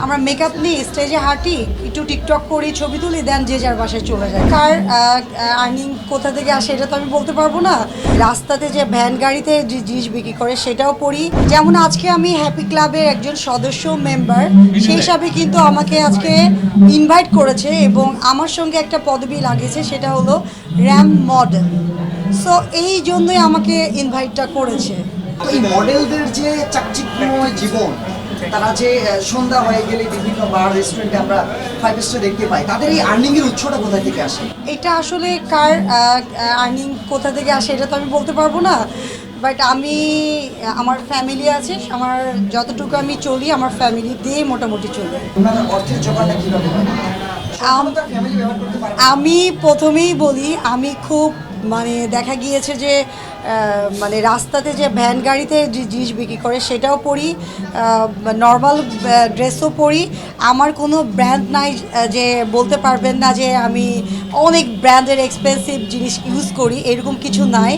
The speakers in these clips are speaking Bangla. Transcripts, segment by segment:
আমরা মেকআপ নিই, স্টেজে হাঁটি, একটু টিকটক করি, ছবি তুলি, দেন যে যার বাসায় চলে যায়। কার আর্নিং কোথা থেকে আসে এটা তো আমি বলতে পারবো না। রাস্তাতে যে ভ্যান গাড়িতে যে জিনিস বিক্রি করে সেটাও পড়ি। যেমন আজকে আমি হ্যাপি ক্লাবের একজন সদস্য মেম্বার, সেই হিসাবে কিন্তু আমাকে আজকে ইনভাইট করেছে এবং আমার সঙ্গে একটা পদবি লাগিয়েছে, সেটা হলো র্যাম মডেল। সো এই জন্যই আমাকে ইনভাইটটা করেছে। এই মডেলদের যে চাকচিক্যময় জীবন, তারা যে সন্ধ্যা হয়ে গেলে বিভিন্ন বার রেস্টুরেন্টে আমরা 5 স্টার দেখতে পাই, তাদের এই আর্নিং এর উৎসটা কোথা থেকে আসে? এটা আসলে কার আর্নিং কোথা থেকে আসে এটা তো আমি বলতে পারবো না, বাট আমি আমার ফ্যামিলি আছে, আমার যতটুকু আমি চলি আমার ফ্যামিলি দিয়ে মোটামুটি চলি। ওনারা অর্থের জোগাড়টা কিভাবে হয়? ফ্যামিলি ব্যবহার করতে পারে? আমি প্রথমেই বলি, আমি খুব দেখা গিয়েছে যে মানে রাস্তাতে যে ভ্যান গাড়িতে যে জিনিস বিক্রি করে সেটাও পড়ি, নর্মাল ড্রেসও পরি। আমার কোনো ব্র্যান্ড নাই যে বলতে পারবেন না যে আমি অনেক ব্র্যান্ডের এক্সপেন্সিভ জিনিস ইউজ করি, এরকম কিছু নাই।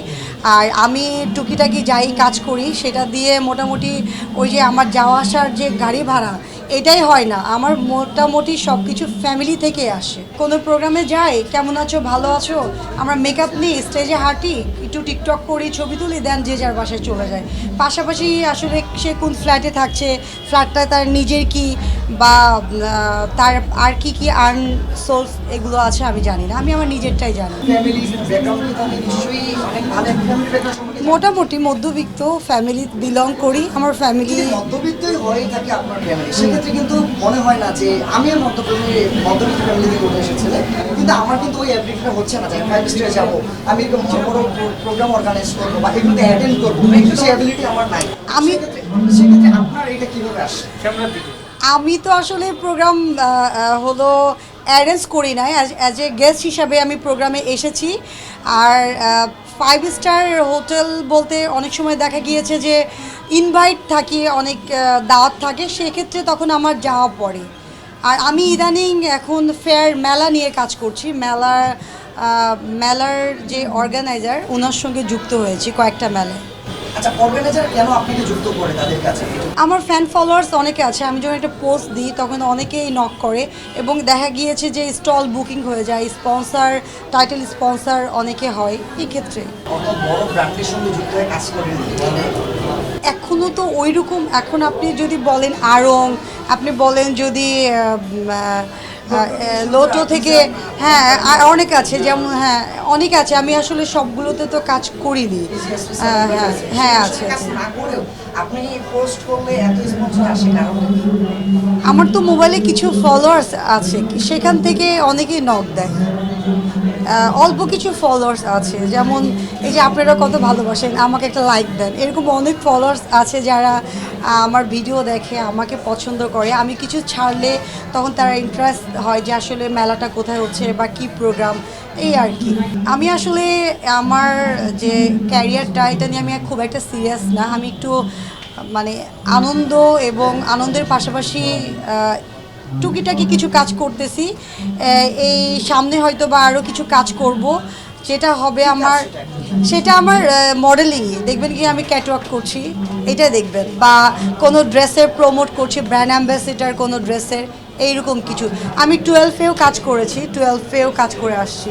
আর আমি টুকিটাকি যাই কাজ করি সেটা দিয়ে মোটামুটি ওই যে আমার যাওয়া আসার যে গাড়ি ভাড়া এটাই হয় না, আমার মোটামুটি সব কিছু ফ্যামিলি থেকে আসে। কোনো প্রোগ্রামে যাই, কেমন আছো, ভালো আছো, আমরা মেকআপ নিই, স্টেজে হাঁটি, একটু টিকটক করি, ছবি তুলি, দেন যে যার বাসায় চলে যায়। পাশাপাশি আসলে সে কোন ফ্ল্যাটে থাকছে, ফ্ল্যাটটা তার নিজের কি বা তার আর কি কি আর্ন সোর্স এগুলো আছে আমি জানি না, আমি আমার নিজেরটাই জানি। ফ্যামিলি ব্যাকগ্রাউন্ড তো নিশ্চয়ই অনেক ভালো ফ্যামিলি ব্যাকগ্রাউন্ড। মোটামুটি মধ্যবিত্ত ফ্যামিলি বিলং করি। আমার ফ্যামিলি মধ্যবিত্তই হয়েই থাকে আপনার ফ্যামিলি, সেক্ষেত্রে কিন্তু মনে হয় না যে আমি মধ্যবিত্ত ফ্যামিলি থেকে উঠে এসেছিলাম, কিন্তু আমার কিন্তু ওই অ্যাবিলিটিটা হচ্ছে না যে 5 স্টারে যাবো, আমি এরকম বড় প্রোগ্রাম অর্গানাইজ করবো বা এগুলোতে অ্যাটেন্ড করবো, সেই অ্যাবিলিটি আমার নাই। সেক্ষেত্রে আপনার এটা কীভাবে আসে? আমি তো আসলে প্রোগ্রাম হলো অ্যারেঞ্জ করি নাই, অ্যাজ এ গেস্ট হিসাবে আমি প্রোগ্রামে এসেছি। আর 5 স্টার হোটেল বলতে অনেক সময় দেখা গিয়েছে যে ইনভাইট থাকে, অনেক দাওয়াত থাকে, সেক্ষেত্রে তখন আমার যাওয়া পড়ে। আর আমি ইদানিং এখন ফেয়ার মেলা নিয়ে কাজ করছি, মেলার যে অর্গানাইজার ওনার সঙ্গে যুক্ত হয়েছি কয়েকটা মেলায়। আচ্ছা, অর্গানাইজার কেন আপনাকে যুক্ত করে তাদের কাছে? আমার ফ্যান ফলোয়ার্স অনেকে আছে, আমি যখন একটা পোস্ট দিই তখন অনেকেই নক করে এবং দেখা গিয়েছে যে স্টল বুকিং হয়ে যায়, স্পন্সর, টাইটেল স্পন্সর অনেকে হয় এই ক্ষেত্রে। অত বড় ব্র্যান্ডের সঙ্গে যুক্ত হয়ে কাজ করেন এখনও তো ওই রকম, এখন আপনি যদি বলেন আড়ং, আপনি বলেন যদি লোটো থেকে, হ্যাঁ অনেক আছে, যেমন হ্যাঁ অনেক আছে, আমি আসলে সবগুলোতে তো কাজ করিনি। হ্যাঁ আছে। আপনি পোস্ট করলে এত স্পন্সর আসে কারণ? আমার তো মোবাইলে কিছু ফলোয়ার্স আছে, সেখান থেকে অনেকেই নক দেয়। অল্প কিছু ফলোয়ার্স আছে, যেমন এই যে আপনারা কত ভালোবাসেন, আমাকে একটা লাইক দেন, এরকম অনেক ফলোয়ার্স আছে যারা আমার ভিডিও দেখে, আমাকে পছন্দ করে। আমি কিছু ছাড়লে তখন তারা ইন্টারেস্ট হয় যে আসলে মেলাটা কোথায় হচ্ছে বা কী প্রোগ্রাম, এই আর কি। আমি আসলে আমার যে ক্যারিয়ারটা এটা নিয়ে আমি খুব একটা সিরিয়াস না, আমি একটু আনন্দ এবং আনন্দের পাশাপাশি টুকিটাকি কিছু কাজ করতেছি। এই সামনে হয়তো বা আরও কিছু কাজ করব, যেটা হবে আমার, সেটা আমার মডেলিংই দেখবেন, কি আমি ক্যাটওয়াক করছি এটা দেখবেন, বা কোনো ড্রেসের প্রমোট করছি, ব্র্যান্ড অ্যাম্বাসেডার কোনো ড্রেসের, এইরকম কিছু। আমি 12-এও কাজ করেছি, 12-এও কাজ করে আসছি।